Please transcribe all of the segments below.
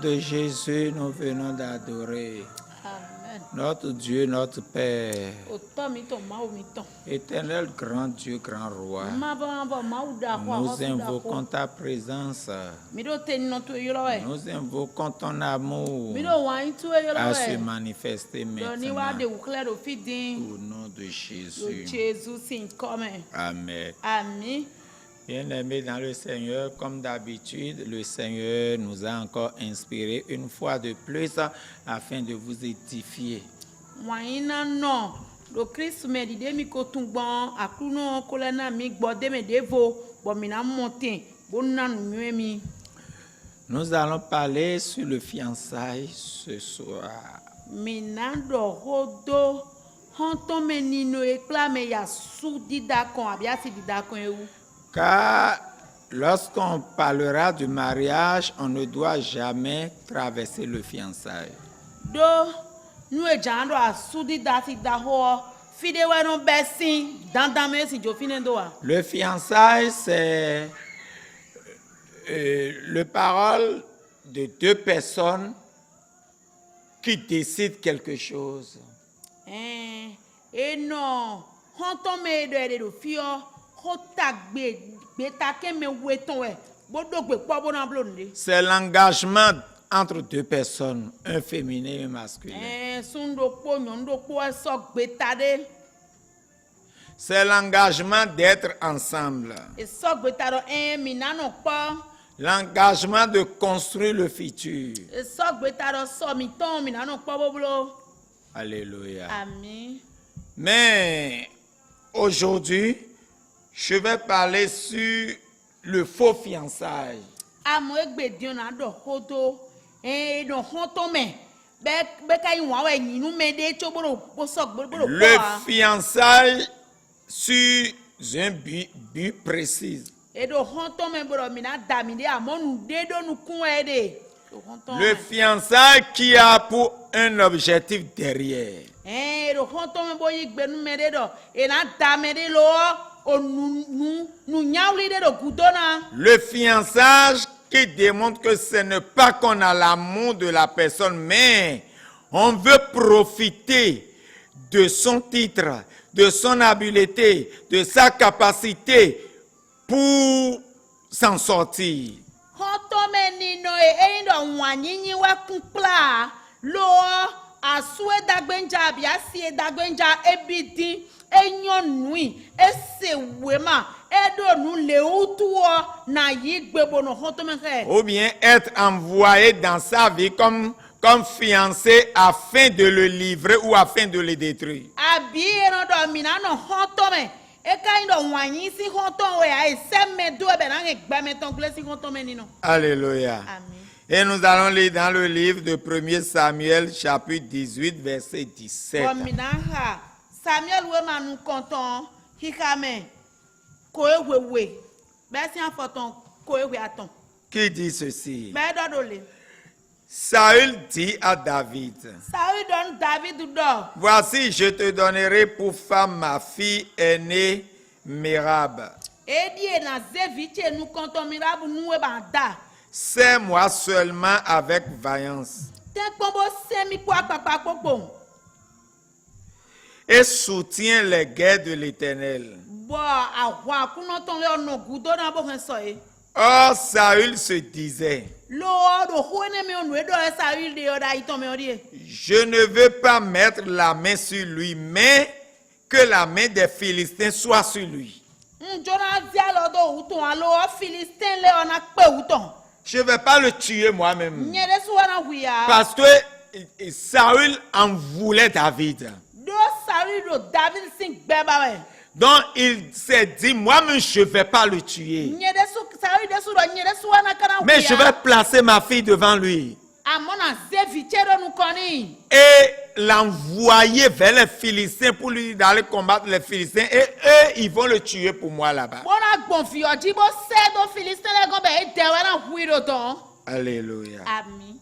de Jésus, nous venons d'adorer Amen. notre Dieu, notre Père, Autant mi ton ma ou mi ton. éternel grand Dieu, grand roi. Ma ou da roi. Nous invoquons ta présence. Mi do te no tu yoro e. Nous invoquons ton amour Mi do wa tu yoro à se e. manifester Do ni wa de maintenant. ukle do fidin. Au nom de Do Jésus. Jesus sin come. Amen. Ami. Bien-aimés dans le Seigneur, comme d'habitude, le Seigneur nous a encore inspiré une fois de plus afin de vous édifier. Wa ina no. Do Christ me di de mi ko tun gbon akuno ko le na mi gbo de me devo bo mi na montin bo na nu mi. Nous allons parler sur le fiançailles ce soir. Minando rodo honto menino ekla me ya su didakon abia si didakon ewu. Car lorsqu'on parlera du mariage, on ne doit jamais traverser le fiançailles. Do nu ejando a su didati da ho fide we no besin dandan me si jo finendo a. Le fiançailles, c'est le parole de deux personnes qui décident quelque chose. No honto me do fio gbe ta ke me weton we bodo gbe po bo na blonde. C'est l'engagement entre deux personnes, un féminin et un masculin. Sundo po nyondo po so gbe ta de. C'est l'engagement d'être ensemble. E so gbe ta do mi na no po. L'engagement de construire le futur. E so gbe ta do so mi ton mi na no po boblo. Alléluia. Amen. Mais aujourd'hui, je vais parler sur le faux fiançailles. Amo egbe dion na do hodo do honto me be kai wa we nyinu me de choboro bo so gboro Le fiançailles sur un but précis. e do honto me bro mi na da mi de amonu de do nu kun e de. Le fiançailles qui a pour un objectif derrière. Do honto me bo yi gbe nu me de do e na da me de lo o nu nyauli de do gudona. Le fiançage qui démontre que ce n'est pas qu'on a l'amour de la personne, mais on veut profiter de son titre, de son habileté, de sa capacité pour s'en sortir. Honto me ni no e do wanyinyi wa kunpla lo asue dagbenja bi asie dagbenja ebidin enyonui ese wema edo nu le utuo na yigbebo no honto me he. Ou bien être envoyé dans sa vie comme fiancé afin de le livrer ou afin de le détruire. Abi no do mina no honto me e kai do wanyi si honto we ai seme do be na ngba me ton glesi honto me ni no. Alléluia. Amen. Et nous allons lire dans le livre de 1 Samuel, chapitre 18, verset 17. Mina ha Samuel we manu konton hikame ko ewewe be si afoton ko ewe aton. Qui dit ceci? Be do le. Saül dit à David, Saül don David do. voici, je te donnerai pour femme ma fille aînée Mérab. Edi na zeviche nu konton mirabu nu e banda. Sers-moi seulement avec vaillance Te kombo semi kwa papa popo. et soutiens les guerres de l'Éternel. Bo awa kuno ton le ono gudo na bo hen so e. Or, Saül se disait, Lo do hoene me onu e do e Saül de oda iton me odi. je ne veux pas mettre la main sur lui, mais que la main des Philistins soit sur lui. Jona via lo do uton alo Philistin le ona pe uton. Je ne vais pas le tuer moi-même. Nyere suwana huya. Parce que Saül en voulait David. Do Saül do David sing beba we. Donc il s'est dit, moi-même je ne vais pas le tuer. Nyere su Saül de su do nyere suwana kana huya. Mais je vais placer ma fille devant lui. Amona zeviche do nu koni. Et l'envoyer vers les Philistins pour lui d'aller combattre les Philistins. Et eux, ils vont le tuer pour moi là-bas. Bona gbonfi oji bo se do Philistin le go be e dewe na huiro don. Alléluia. Amen.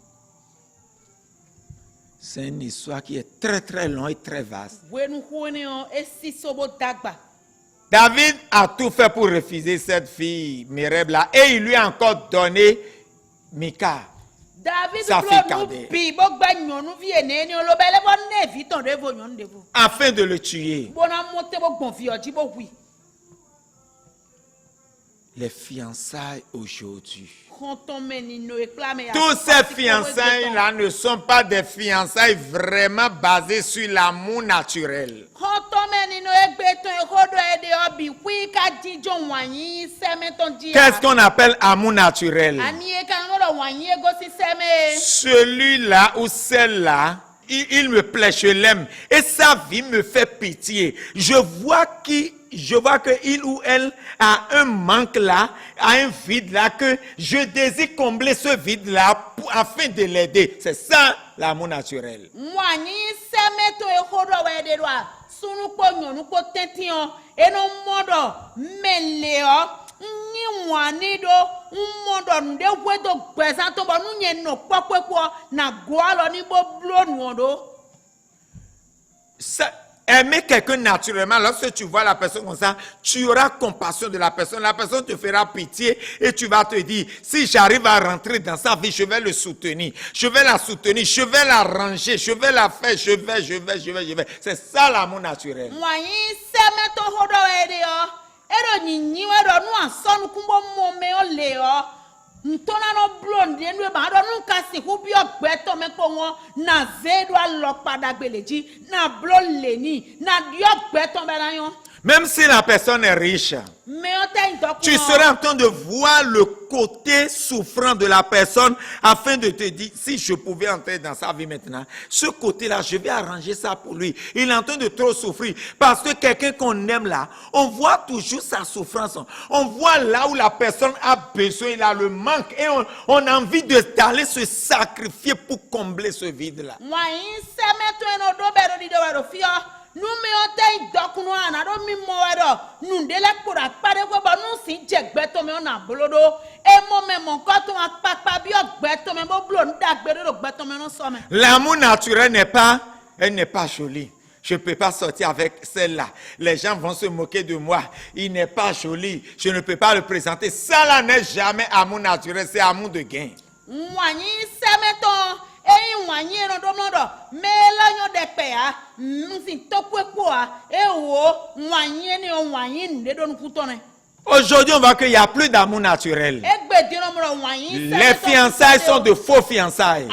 C'est une histoire qui est très très longue et très vaste. Wenu huene o esi sobo dagba. David a tout fait pour refuser cette fille, Mérab là. Et il lui a encore donné Mika. David sa fille cadette, afin de le tuer. Les fiançailles aujourd'hui. Tous ces fiançailles-là ne sont pas des fiançailles vraiment basées sur l'amour naturel. Qu'est-ce qu'on appelle amour naturel? Celui-là ou celle-là, il me plaît, je l'aime. Et sa vie me fait pitié. Je vois qu'il ou elle a un manque là, a un vide là, que je désire combler ce vide là afin de l'aider. C'est ça l'amour naturel. Aimer quelqu'un naturellement, lorsque tu vois la personne comme ça, tu auras compassion de la personne te fera pitié et tu vas te dire, si j'arrive à rentrer dans sa vie, je vais le soutenir, je vais la soutenir, je vais la ranger, je vais la faire, je vais. C'est ça l'amour naturel. Même si la personne est riche, tu seras en train de voir le côté souffrant de la personne afin de te dire, si je pouvais entrer dans sa vie maintenant, ce côté-là, je vais arranger ça pour lui. Il est en train de trop souffrir. Parce que quelqu'un qu'on aime là, on voit toujours sa souffrance. On voit là où la personne a besoin, il a le manque. Et on a envie d'aller se sacrifier pour combler ce vide-là. L'amour naturel n'est pas joli. Je ne peux pas sortir avec celle-là. Les gens vont se moquer de moi. Il n'est pas joli. Je ne peux pas le présenter. Ça là n'est jamais amour naturel, c'est amour de gain. Aujourd'hui, on voit qu'il n'y a plus d'amour naturel. Les fiançailles sont de faux fiançailles.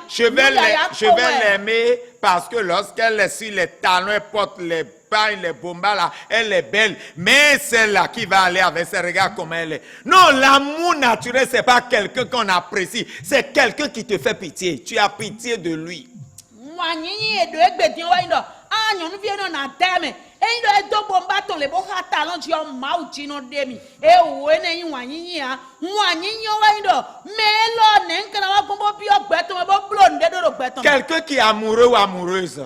Je vais l'aimer parce que lorsqu'elle est sur les talons, elle porte les pailles, les bombas là, elle est belle. Mais celle-là qui va aller avec ses regards comme elle est. Non, l'amour naturel, c'est pas quelqu'un qu'on apprécie. C'est quelqu'un qui te fait pitié. Tu as pitié de lui. Quelqu'un qui est amoureux ou amoureuse,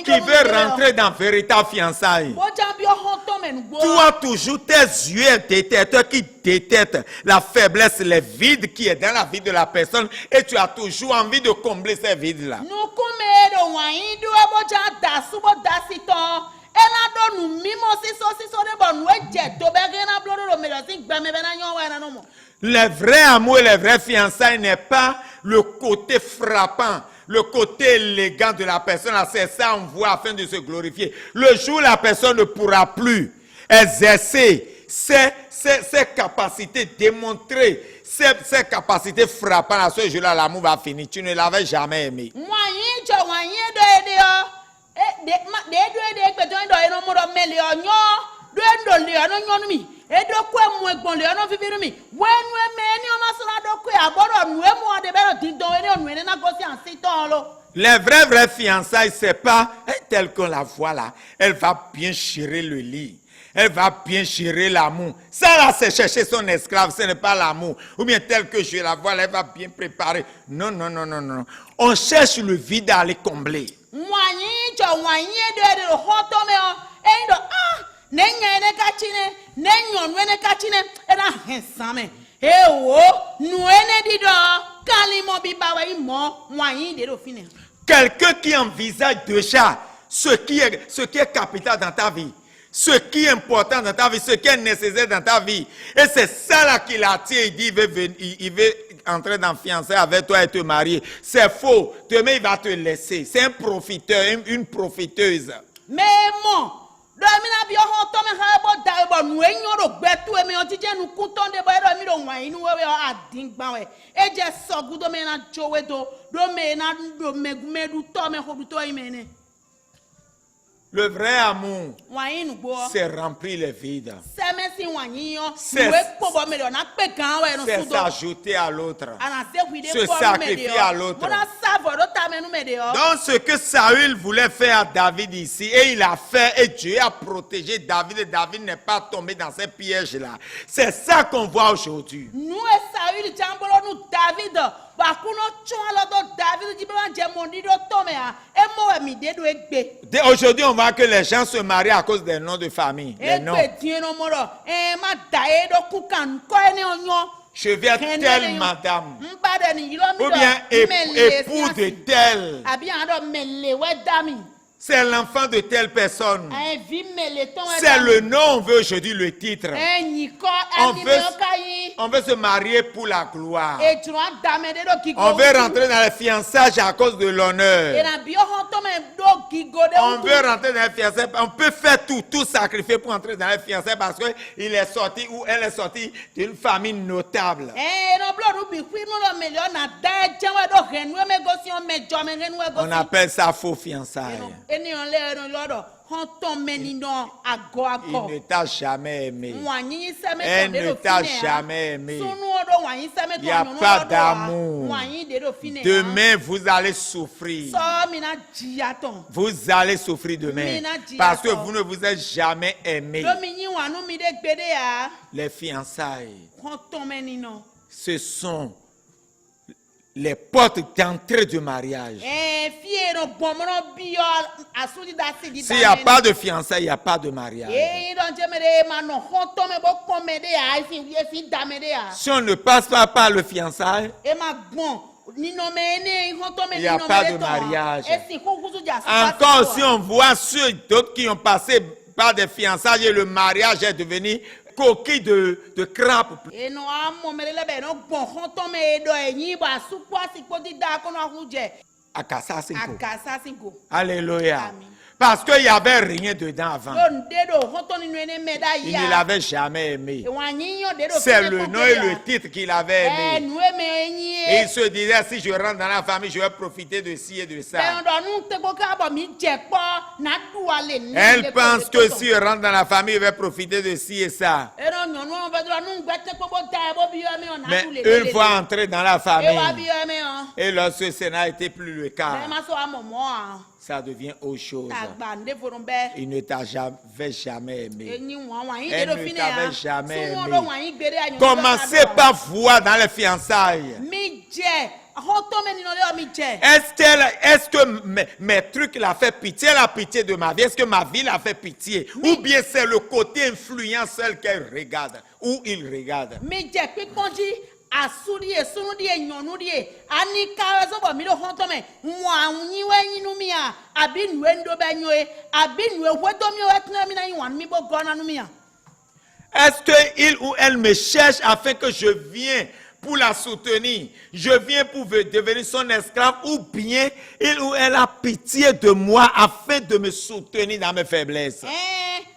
qui veut rentrer dans véritable fiançailles. Tu as toujours tes yeux détecteurs qui détectent la faiblesse, les vides qui est dans la vie de la personne et tu as toujours envie de combler ces vides-là. Le vrai amour et les vraies fiançailles n'est pas le côté frappant, le côté élégant de la personne. C'est ça on voit afin de se glorifier. Le jour où la personne ne pourra plus exercer ses capacités, démontrer ses capacités frappantes, à ce jour-là, l'amour va finir. Tu ne l'avais jamais aimé. Les vraies fiançailles, c'est pas tel qu'on la voit là. Elle va bien chérir le lit. Elle va bien chérir l'amour. Ça là, c'est chercher son esclave, ce n'est pas l'amour. Ou bien tel que je la vois, elle va bien préparer. Non. On cherche le vide à aller combler. Quelqu'un qui envisage déjà ce qui est capital dans ta vie. ce qui est important dans ta vie, ce qui est nécessaire dans ta vie. Et c'est ça là qui l'attire. Il dit, il veut entrer dans fiançailles avec toi et te marier. C'est faux. Demain, il va te laisser. C'est un profiteur, une profiteuse. Mais mon, domina bio hoto me ha bo da bo nu enyo ro gbetu e me o tije nu kuton de bo ero mi ro wan inu we adin gban we e je so gudo me na jowe do me na do megumedu to me hodu to imene. Le vrai amour, Wan inu gbo. c'est remplir les vides. Se me si wan yin yo, C'est- we po bo me do na pe gan we no C'est sudo. s'ajouter à l'autre. Ana se wi de Se po me sacrifier de. à l'autre. Mona savo do ta me nu me de yo. Donc ce que Saül voulait faire à David ici, et il a fait, et Dieu a protégé David, et David n'est pas tombé dans ces pièges-là. C'est ça qu'on voit aujourd'hui. Nu e Saül jambolo nu David. Ba kuno chwa lo do David di ba je mondi do to me a. E mo e mi de do egbe. Aujourd'hui, on voit que les gens se marient à cause des noms de famille. Les noms. Egbe tie no moro. E ma da e do kukan ko e ne onyo. Je viens telle madame. Mbade ni yilo mi Ou do. bien époux de tel. Abi an do mele we dami. C'est l'enfant de telle personne. Un vi mele ton C'est le nom, on veut aujourd'hui le titre. Ni ko On ani veut, me okayi. on veut se marier pour la gloire. E tron dame de do kiko. On veut rentrer dans les fiançailles à cause de E l'honneur. na bio honto me do kigo de. On veut rentrer dans les fiançailles. On peut faire tout sacrifier pour entrer dans les fiançailles parce qu'il est sorti ou elle est sortie d'une famille notable. No blo rubi kwi no lo mele na da jewe do renu me gosi me jo me renu e gosi. On appelle ça faux fiançailles. Eni on le lodo honto meni no ago Il ago. ne t'a jamais aimé. Wanyi se me Elle ton de ne do t'a fine. jamais aimé. Sunu odo wanyi se me ton Il y a no pas do. d'amour. Wanyi de do fine. Demain, vous allez souffrir. So mina jiaton. Vous allez souffrir demain. Mina dia Parce que to. vous ne vous êtes jamais aimé. Do mi yin wanu mi de gbede ya. Les fiançailles, Honto meni no. ce sont les portes d'entrée du mariage. Fie no bomono bio asudi da sidi. S'il n'y a pas de fiançailles, il n'y a pas de mariage. Don jemere ma no honto me bo komede ya fi damede ya. Si on ne passe pas par le fiançailles, E ma bon. Ni no me ne honto me il ni n'y a no pas me de to. mariage. E si ko kuzu ja. encore si on voit ceux d'autres qui ont passé par des fiançailles et le mariage est devenu coquille de crabe. E no amo me le be no bon honto me do enyi ba supo asiko di da ko no huje. Akasa Sinko. Akasa sinko. Alléluia. Amen. Parce qu'il n'y avait rien dedans avant. Don dedo honto ni no ene me da Il ya. ne l'avait jamais aimé. E wanyi yo dedo. C'est le nom et le titre qu'il avait aimé. Nu e me enyi. Et il se disait, si je rentre dans la famille, je vais profiter de ci et de ça. Elle pense que si je rentre dans la famille, je vais profiter de ci et ça. Mais une fois entré dans la famille, et lorsque ce n'a été plus le cas, ça devient autre chose. Il ne t'avait jamais aimé. Elle ne t'avait jamais aimé. Commencez par voir dans les fiançailles. Est-ce que mes trucs l'a fait pitié, elle a pitié de ma vie? Est-ce que ma vie l'a fait pitié? Ou bien c'est le côté influent seul qu'elle regarde, ou il regarde? Asudi e sunu di e nyonu di e ani ka zo bo mi do honto me nwa nyi we nyinu mi a abi nwe ndo be nyoe abi nwe wedo mi we tna mi na nwan mi bo gona nu mi a. Est-ce qu'il ou elle me cherche afin que je vienne pour la soutenir? Je viens pour devenir son esclave, ou bien il ou elle a pitié de moi afin de me soutenir dans mes faiblesses?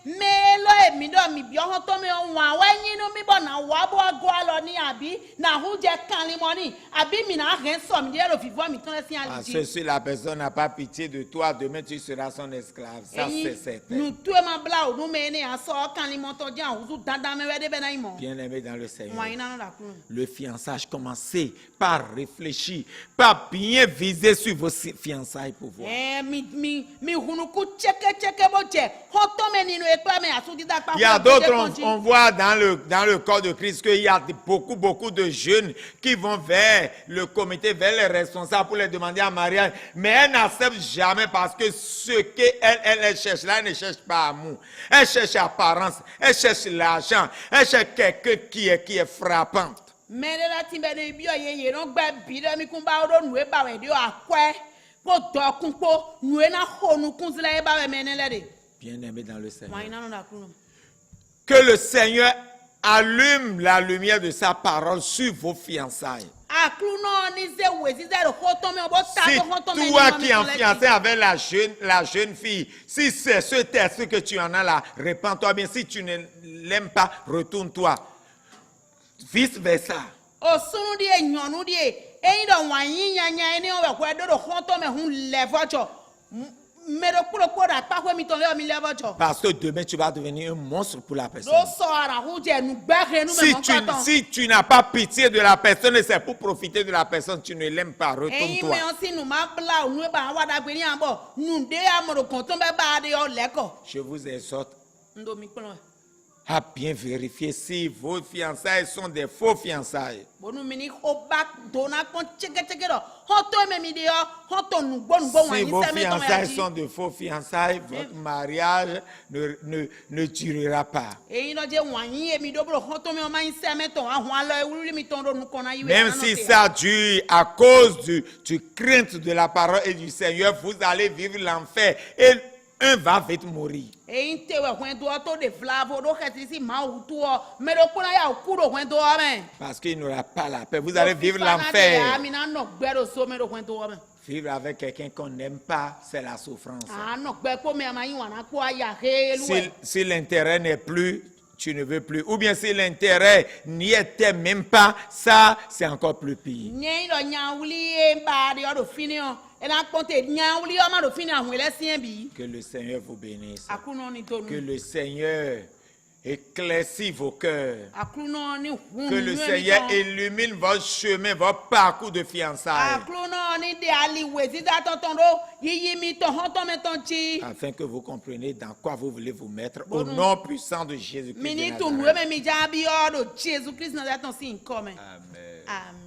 Me lo e mi do mi bi honto me nwa we nyinu mi bo na wa bo ago alo ni abi na hu je kan limoni abi mi na ren so mi de lo vivo mi ton si Parce aliji. que si la personne n'a pas pitié de toi, demain tu seras son esclave. Ça c'est certain. Nu tu ma bla o nu me ne aso kan limon to jan uzu dada me we de be na imo. Bien aimé dans le Seigneur. Nwa ina no da kun. Le fiançage, commencez par réfléchir, par bien viser sur vos fiançailles pour voir. Mi hunuku cheke bo je honto me ni no e pa me asudi da pa. Il y a d'autres, on voit dans le corps de Christ qu'il y a beaucoup de jeunes qui vont vers le comité, vers les responsables pour les demander en mariage. Mais elles n'acceptent jamais parce que ce qu'elle cherche là, elle ne cherche pas amour. Elle cherche apparence, elle cherche l'argent, elle cherche quelqu'un qui est frappant. Mais la timbe de bio ye no gba bi de mi kun ba ro nu e ba we de akwe ko do kun po nu e na honu kun zile e ba we menele de. Bien-aimés dans le Seigneur. Wanyina no da kunu. Que le Seigneur allume la lumière de sa parole sur vos fiançailles. Akruno ni se wezi ze ro khoto me obo ta Si ko khoto me. toi qui es en fiancé avec la jeune fille, si c'est ce texte que tu en as là, répands-toi bien. Si tu ne l'aimes pas, retourne-toi. Vice versa. O sunu die nyonu die eyin do wanyi nyanya ni o be ko do khoto me hun levocho. Me do kuro da pa ko mi ton le mi levocho. Parce que demain, tu vas devenir un monstre pour la personne. Do so ara hu je nu gbe nu me mon Si tu n'as pas pitié de la personne et c'est pour profiter de la personne, tu ne l'aimes pas, eyin retourne-toi. me on si nu ma bla nu ba wa da gbe ni abo nu de amoro kon ton be ba de o leko. Je vous exhorte Ndo mi pon. à bien vérifier si vos fiançailles sont des faux fiançailles. Bonu mini oba dona kon cheke do hoto me mi de o hoto nu gbo Si wanyi vos se me ton fiançailles ya sont de faux fiançailles, votre mariage ne durera pas. eyin do je wanyi emi do bro hoto me o ma se me ton ahun alo ewuri mi ton do nu kon na yiwe. Même si ça dure à cause du crainte de la parole et du Seigneur, vous allez vivre l'enfer et un va vite mourir. eyin tewe hwen do to de flavo do kheti si ma u to me do kuna ya ku do hwen do me. Parce qu'il n'aura pas la paix. Vous allez vivre l'enfer. Mi na no gbe do so me do hwen do me. Vivre avec quelqu'un qu'on n'aime pas, c'est la souffrance. Ah no gbe ko me ma yin wa na ko aya he luwe. Si l'intérêt n'est plus, tu ne veux plus. Ou bien si l'intérêt n'y était même pas, ça, c'est encore plus pire. Nyen do nyawuli e ba de o do fini o. E na ponte nyawuli o ma do fini ahun ele sien bi. Que le Seigneur vous bénisse. Akuno ni to Que nu. le Seigneur éclaircit vos cœurs. Akuno ni hun. Que le Seigneur illumine votre chemin, votre parcours de fiançailles. Akuno ni de ali wezi da tonton do yiyi mi ton hoton me ton chi. Afin que vous compreniez dans quoi vous voulez vous mettre au nom puissant de Jésus-Christ. Mini de tu Nazareth. nwe me mi jabi o do Jesus Christ na da ton sin come. Amen. Amen.